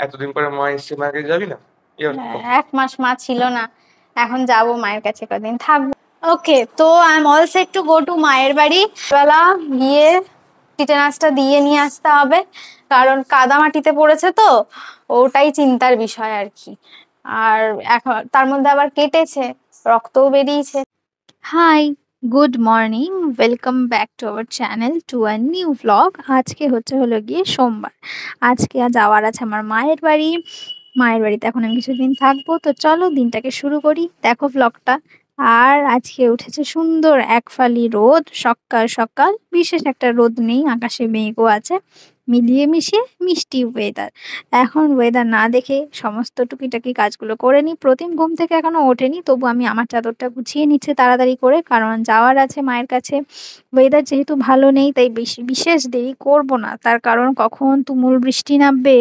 এতদিন পরে মা এসছে, মায়ের কাছে যাবি না? এক মাস মা ছিল না, এখন যাব মায়ের কাছে, কদিন থাকবো। ওকে, তো I am all set to go to মায়ের বাড়ি। বেলা গিয়ে টিটেনাসটা দিয়ে নিয়ে আসতে হবে, কারণ কাদা মাটিতে পড়েছে তো, ওটাই চিন্তার বিষয় আর কি। আর এখন তার মধ্যে আবার কেটেছে, রক্তও বেরিয়েছে। Hi, good morning, welcome back to our channel to a new blog. আজকে হলো গিয়ে সোমবার। আজকে যাওয়ার আছে আমার মায়ের বাড়ি। মায়ের বাড়িতে এখন আমি কিছুদিন থাকবো, তো চলো দিনটাকে শুরু করি। দেখো ব্লগটা। আর আজকে উঠেছে সুন্দর একফালি রোদ, সকাল সকাল। বিশেষ একটা রোদ নেই, আকাশে মেঘও আছে, মিলিয়ে মিশিয়ে মিষ্টি ওয়েদার। এখন ওয়েদার না দেখে সমস্ত টুকিটাকি কাজগুলো করে নিই। প্রতিম ঘুম থেকে এখনো ওঠেনি, তবু আমি আমার চাদরটা গুছিয়ে নিচ্ছে তাড়াতাড়ি করে, কারণ যাওয়ার আছে মায়ের কাছে। ওয়েদার যেহেতু ভালো নেই, তাই বিশেষ দেরি করব না, তার কারণ কখন তুমুল বৃষ্টি নামবে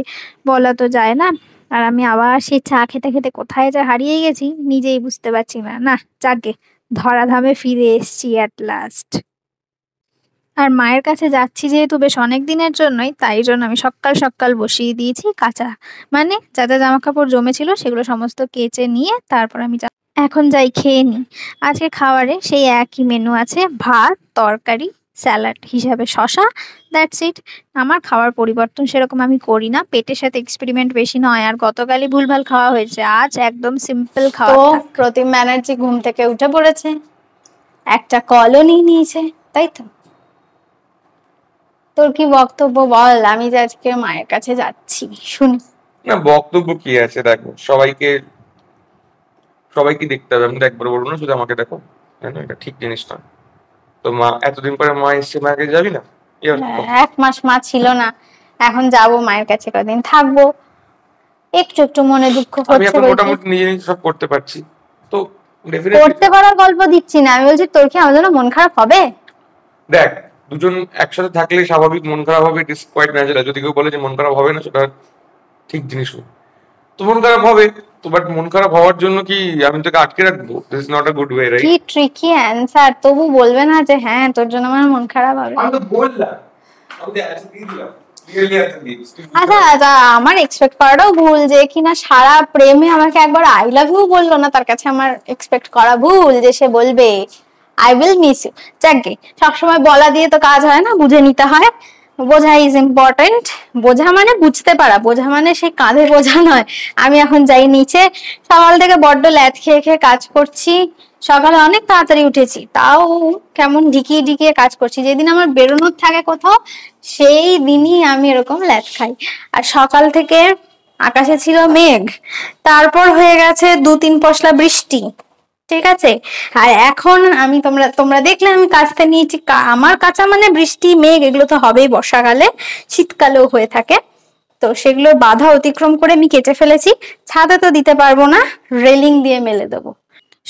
বলা তো যায় না। আর আমি আবার সেই চা খেতে খেতে কোথায় যে হারিয়ে গেছি নিজেই বুঝতে পারছি না। না, যাকে ধরাধামে ফিরে এসছি অ্যাট লাস্ট। আর মায়ের কাছে যাচ্ছি যেহেতু বেশ অনেক দিনের জন্যই, তাই জন্য আমি সকাল সকাল বসিয়ে দিয়েছি কাঁচা, মানে যা যা জামা কাপড় জমেছিল সেগুলো সমস্ত কেচে নিয়ে তারপর আমি এখন যাই খেয়ে নিই। আজকে খাবারে সেই একই মেনু আছে, ভাত, তরকারি, স্যালাড হিসাবে শশা, দ্যাটস ইট। আমার খাওয়ার পরিবর্তন সেরকম আমি করি না, পেটের সাথে এক্সপেরিমেন্ট বেশি নয়। আর গতকালই ভুলভাল খাওয়া হয়েছে, আজ একদম সিম্পল খাওয়া। তো প্রতিম ব্যানার্জি ঘুম থেকে উঠে পড়েছে, একটা কলও নিয়েছে, তাই তো। তোর কি বক্তব্য বল, আমি যে আজকে মায়ের কাছে যাচ্ছি, শুনি। না, বক্তব্য কি আছে? দেখো, সবাইকে দেখতে হবে। আমি তো একবার বলবো না শুধু আমাকে দেখো, কেন? এটা ঠিক জিনিস না। তো এতদিন পরে মা এসছে, মায়ের কাছে যাবি না? এক মাস মা ছিল না, এখন যাব মায়ের কাছে, কদিন থাকবো। একটু একটু মনে দুঃখ হচ্ছে। আমি এখন মোটামুটি নিজে নিজে সব করতে পারছি, তো করতে পারার গল্প দিচ্ছি না আমি, বলছি তোর কি আমার জন্য মন খারাপ হবে? দেখ, দুজন একসাথে থাকলে স্বাভাবিক মন খারাপ হবে, ইট ইজ কোয়াইট ন্যাচারাল। যদি কেউ বলে যে মন খারাপ হবে না, সেটা ঠিক জিনিস নয়। তো মন খারাপ হবে, তো বাট মন খারাপ হওয়ার জন্য কি আমি তোকে আটকে রাখবো? This is not a good way, right? কি ট্রিকি অ্যানসার, তবু বলবে না যে হ্যাঁ তোর জন্য আমার মন খারাপ হবে? আমি তো বললাম, আমি তো অ্যানসার দিয়ে দিলাম। আচ্ছা, আমার এক্সপেক্ট করাটাও ভুল, যে কিনা সারা প্রেমে আমাকে একবার আই লাভ ইউ বললো না, তার কাছে আমার এক্সপেক্ট করা ভুল যে সে বলবে আই উইল মিস ইউ। যাকে সবসময় বলা দিয়ে তো কাজ হয় না, বুঝে নিতে হয়। বোঝা ইজ ইম্পর্টেন্ট। বোঝা মানে বুঝতে পারা, বোঝা মানে সেই কাঁধে বোঝা নয়। আমি এখন যাই নিচে, সকাল থেকে বড্ড ল্যাদ খেয়ে খেয়ে কাজ করছি। সকালে অনেক তাড়াতাড়ি উঠেছি, তাও কেমন ঢিকিয়ে ঢিকিয়ে কাজ করছি। যেদিন আমার বেরোনোর থাকে কোথাও, সেই দিনই আমি এরকম ল্যাদ খাই। আর সকাল থেকে আকাশে ছিল মেঘ, তারপর হয়ে গেছে 2-3 পশলা বৃষ্টি, ঠিক আছে। আর এখন আমি তোমরা দেখলে আমি কাচতে নিয়েছি। আমার কাঁচা মানে বৃষ্টি মেঘ এগুলো তো হবেই বর্ষাকালে, শীতকালেও হয়ে থাকে। তো সেগুলো বাধা অতিক্রম করে আমি কেচে ফেলেছি। ছাদে তো দিতে পারবো না, রেলিং দিয়ে মেলে দেবো।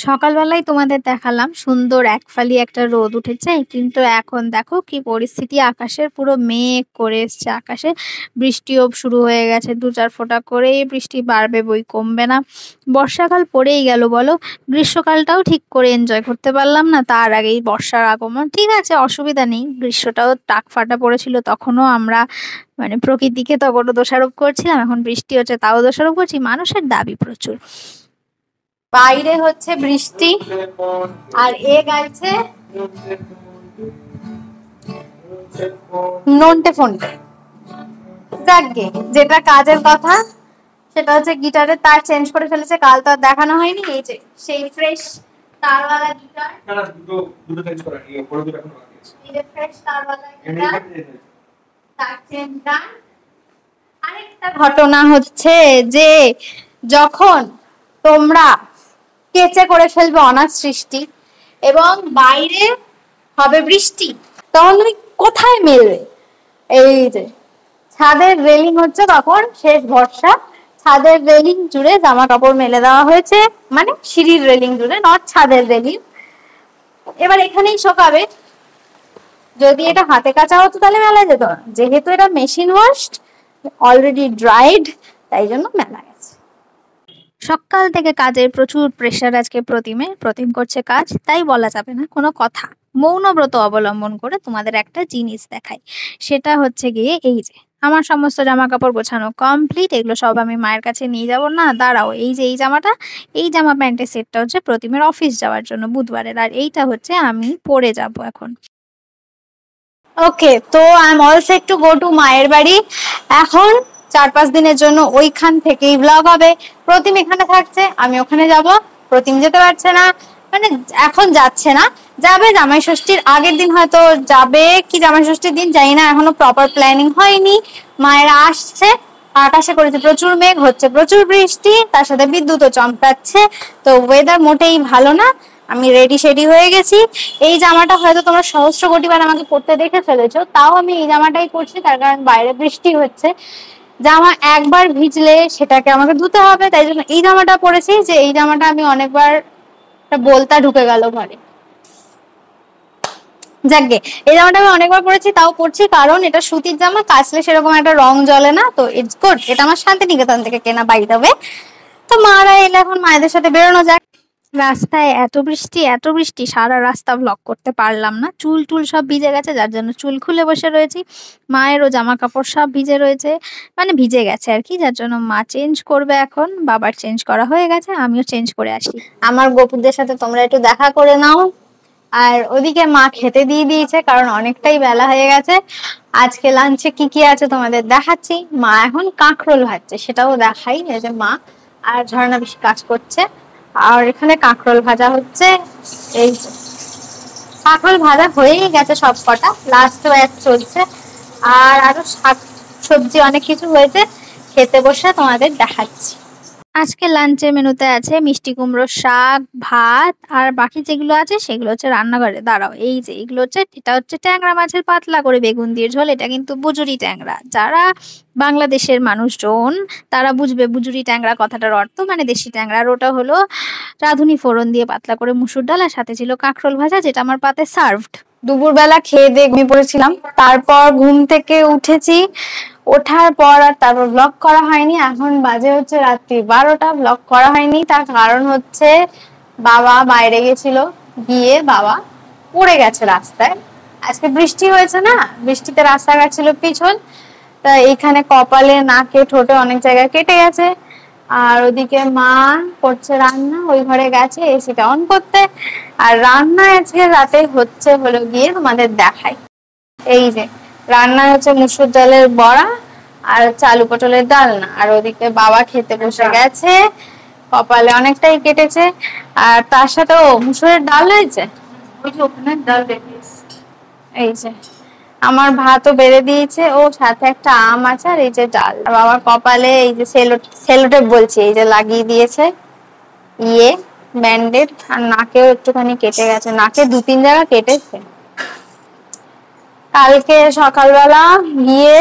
সকালবেলায় তোমাদের দেখালাম সুন্দর একফালি একটা রোদ উঠেছে, কিন্তু এখন দেখো কি পরিস্থিতি, আকাশের পুরো মেঘ করে এসছে। আকাশে বৃষ্টিও শুরু হয়ে গেছে, 2-4 ফোঁটা করে বৃষ্টি বাড়বে, বই কমবে না। বর্ষাকাল পড়েই গেল বলো, গ্রীষ্মকালটাও ঠিক করে এনজয় করতে পারলাম না, তার আগেই বর্ষার আগমন। ঠিক আছে, অসুবিধা নেই, গ্রীষ্মটাও টাক ফাটা পড়েছিল, তখনও আমরা মানে প্রকৃতিকে তখনও দোষারোপ করছিলাম, এখন বৃষ্টি হচ্ছে তাও দোষারোপ করছি। মানুষের দাবি প্রচুর। বাইরে হচ্ছে বৃষ্টি আর এ গাইছে নন্টে ফন্টে। যাকগে, যেটা কাজের কথা সেটা হচ্ছে গিটারের তার চেঞ্জ করে ফেলেছে, কাল তো আর দেখানো হয়নি। এই যে সেই ফ্রেশ তারওয়ালা গিটার, দুটো চেঞ্জ করা, এই উপরে দুটো এখন বাকি আছে। এই যে ফ্রেশ তারওয়ালা গিটার, তার চেঞ্জ ডান। আরেকটা ঘটনা হচ্ছে যে যখন তোমরা কেচে করে ফেলবে অনাথ সৃষ্টি এবং বাইরে হবে বৃষ্টি, তখন তুমি কোথায় মেলবে? এই যে ছাদের রেলিং হচ্ছে তখন শেষ ভরসা। ছাদের রেলিং জুড়ে জামা কাপড় মেলে দেওয়া হয়েছে, মানে সিঁড়ির রেলিং জুড়ে, নট ছাদের রেলিং। এবার এখানেই শোকাবে। যদি এটা হাতে কাচা হতো তাহলে মেলা যেত না, যেহেতু এটা মেশিন ওয়াশড, অলরেডি ড্রাইড, তাই জন্য মেলা গেছে। সকাল থেকে কাজের প্রচুর প্রেশার আজকে প্রতিম করছে কাজ, তাই বলা যাবে না কোনো কথা। মৌনব্রত অবলম্বন করে তোমাদের একটা জিনিস দেখাই, সেটা হচ্ছে গিয়ে এই যে আমার সমস্ত জামা কাপড় গোছানো কমপ্লিট। এগুলো সব আমি মায়ের কাছে নিয়ে যাব। না দাঁড়াও, এই যে এই জামাটা, এই জামা প্যান্টের সেটটা হচ্ছে প্রতিমের অফিস যাওয়ার জন্য বুধবারের, আর এইটা হচ্ছে আমি পরে যাব এখন। ওকে, তো I am all set to go to মায়ের বাড়ি। এখন 4-5 দিনের জন্য ওইখান থেকেই ব্লগ হবে। প্রতিম এখানে থাকছে, আমি ওখানে যাব। প্রতিম যেতে পারছে না, মানে এখন যাচ্ছে না, যাবে জামাই ষষ্ঠীর আগের দিন হয়তো যাবে, কি জামাই ষষ্ঠীর দিন জানি না, এখনো প্রপার প্ল্যানিং হয়নি। মায়েরা আসছে, আকাশে করেছে প্রচুর মেঘ, হচ্ছে প্রচুর বৃষ্টি, তার সাথে বিদ্যুৎও চমকাচ্ছে, তো ওয়েদার মোটেই ভালো না। আমি রেডি শেডি হয়ে গেছি। এই জামাটা হয়তো তোমরা সহস্র কোটিবার আমাকে পরতে দেখে ফেলেছো, তাও আমি এই জামাটাই পরছি, তার কারণ বাইরে বৃষ্টি হচ্ছে। জামা একবার ভিজলে সেটাকে আমাকে ধুতে হবে, তাই জন্য এই জামাটা পরেছি। যে এই জামাটা আমি অনেকবার বলতা ঢুকে গেল ঘরে, যাকগে, এই জামাটা আমি অনেকবার পরেছি, তাও পরছি কারণ এটা সুতির জামা, কাচলে সেরকম একটা রং জ্বলে না, তো ইটস গুড। এটা আমার শান্তিনিকেতন থেকে কেনা, বাই দ্য ওয়ে। তো মারা এলে এখন মায়েদের সাথে বেরোনো যাক। রাস্তায় এত বৃষ্টি, এত বৃষ্টি, সারা রাস্তা ব্লক করতে পারলাম না, চুল টুল সব ভিজে গেছে, যার জন্য চুল খুলে বসে রয়েছি। মায়েরও জামা কাপড় সব ভিজে রয়েছে, মানে ভিজে গেছে আর কি, যার জন্য মা চেঞ্জ করবে এখন। বাবার চেঞ্জ করা হয়ে গেছে, আমিও চেঞ্জ করে আসি। আমার গোপুদের সাথে তোমরা একটু দেখা করে নাও। আর ওদিকে মা খেতে দিয়ে দিয়েছে, কারণ অনেকটাই বেলা হয়ে গেছে। আজকে লাঞ্চে কি কি আছে তোমাদের দেখাচ্ছি। মা এখন কাঁকরোল ভাজছে, সেটাও দেখাই। এই যে মা আর ঝর্ণা বেশি কাজ করছে, আর এখানে কাঁকরোল ভাজা হচ্ছে। এই যে কাঁকরোল ভাজা হয়েই গেছে সব কটা, লাস্ট ব্যাচ চলছে। আর আরো শাক সবজি অনেক কিছু হয়েছে, খেতে বসে তোমাদের দেখাচ্ছি। আজকে লাঞ্চের মেনুতে আছে মিষ্টি কুমড়োর শাক, ভাত, আর বাকি যেগুলো আছে সেগুলো হচ্ছে রান্নাঘরে। দাঁড়াও, এই যে এগুলো হচ্ছে, এটা হচ্ছে ট্যাংরা মাছের পাতলা করে বেগুন দিয়ে ঝোল। এটা কিন্তু বুজুরি ট্যাংরা, যারা বাংলাদেশের মানুষজন তারা বুঝবে বুজুরি ট্যাংরা কথাটার অর্থ, মানে দেশি ট্যাংরা। আর ওটা হলো রাঁধুনি ফোড়ন দিয়ে পাতলা করে মুসুর ডাল, আর সাথে ছিল কাঁকরোল ভাজা, যেটা আমার পাতে সার্ভড। দুপুরবেলা খেয়ে দিয়ে ঘুমিয়ে পড়েছিলাম, তারপর ঘুম থেকে উঠেছি। ওঠার পর আর তারপর ব্লগ করা হয়নি। এখন বাজে হচ্ছে রাত্রি 12টা, ব্লগ করা হয়নি। তার কারণ হচ্ছে বাবা বাইরে গেছিল, গিয়ে বাবা পড়ে গেছে রাস্তায়। আজকে বৃষ্টি হয়েছে না, বৃষ্টিতে রাস্তাঘাট ছিল পিছল, তা এইখানে কপালে, নাকে, ঠোঁটে অনেক জায়গায় কেটে গেছে। আর ওদিকে মা করছে রান্না, ওই ঘরে গেছে এসিটা অন করতে। আর রান্না আজকে রাতে হচ্ছে হলো গিয়ে তোমাদের দেখাই। এই যে রান্না হচ্ছে মুসুর ডালের বড়া আর আলু পটলের ডালনা। আর ওদিকে বাবা খেতে বসে গেছে, কপালে অনেকটাই কেটেছে। আর তার সাথে ও মুসুরের ডাল হয়েছে, ওই যে ওখানে ডাল দেখিস। এই যে আমার ভাতও বেড়ে দিয়েছে, ও সাথে একটা আম আছে, আর এই যে ডাল। আর বাবার কপালে এই যে সেলোটেপ বলছি, এই যে লাগিয়ে দিয়েছে ইয়ে ব্যান্ডেড। আর নাকেও একটুখানি কেটে গেছে, নাকে 2-3 জায়গা কেটেছে। কালকে সকালবেলা গিয়ে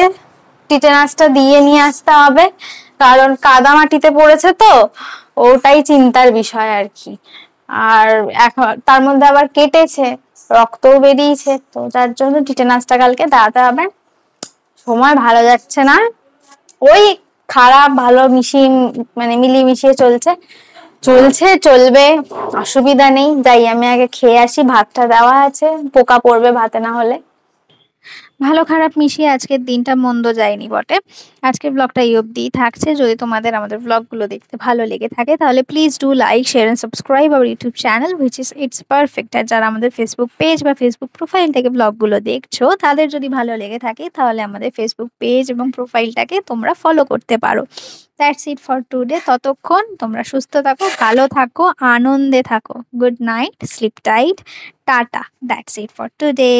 টিটেনাসটা দিয়ে নিয়ে আসতে হবে, কারণ কাদা মাটিতে পড়েছে, তো ওটাই চিন্তার বিষয় আর কি। আর এখন তার মধ্যে আবার কেটেছে, রক্তও বেরিয়েছে, তো যার জন্য টিটেনাসটা কালকে দেওয়াতে হবে। সময় ভালো যাচ্ছে না, ওই খারাপ ভালো মানে মিলিয়ে চলছে, চলবে, অসুবিধা নেই। যাই আমি আগে খেয়ে আসি, ভাতটা দেওয়া আছে, পোকা পড়বে ভাতে না হলে। ভালো খারাপ মিশিয়ে আজকের দিনটা মন্দ যায়নি বটে। আজকের ব্লগটা এই অবধিই থাকছে। যদি তোমাদের আমাদের ব্লগগুলো দেখতে ভালো লেগে থাকে তাহলে please do like, share and subscribe our YouTube channel which is it's perfect. আর যারা আমাদের ফেসবুক পেজ বা ফেসবুক প্রোফাইল থেকে ব্লগগুলো দেখছো, তাদের যদি ভালো লেগে থাকে তাহলে আমাদের ফেসবুক পেজ এবং প্রোফাইলটাকে তোমরা ফলো করতে পারো। That's it for today. ততক্ষণ তোমরা সুস্থ থাকো, ভালো থাকো, আনন্দে থাকো। Good night, sleep tight, tata. That's it for today.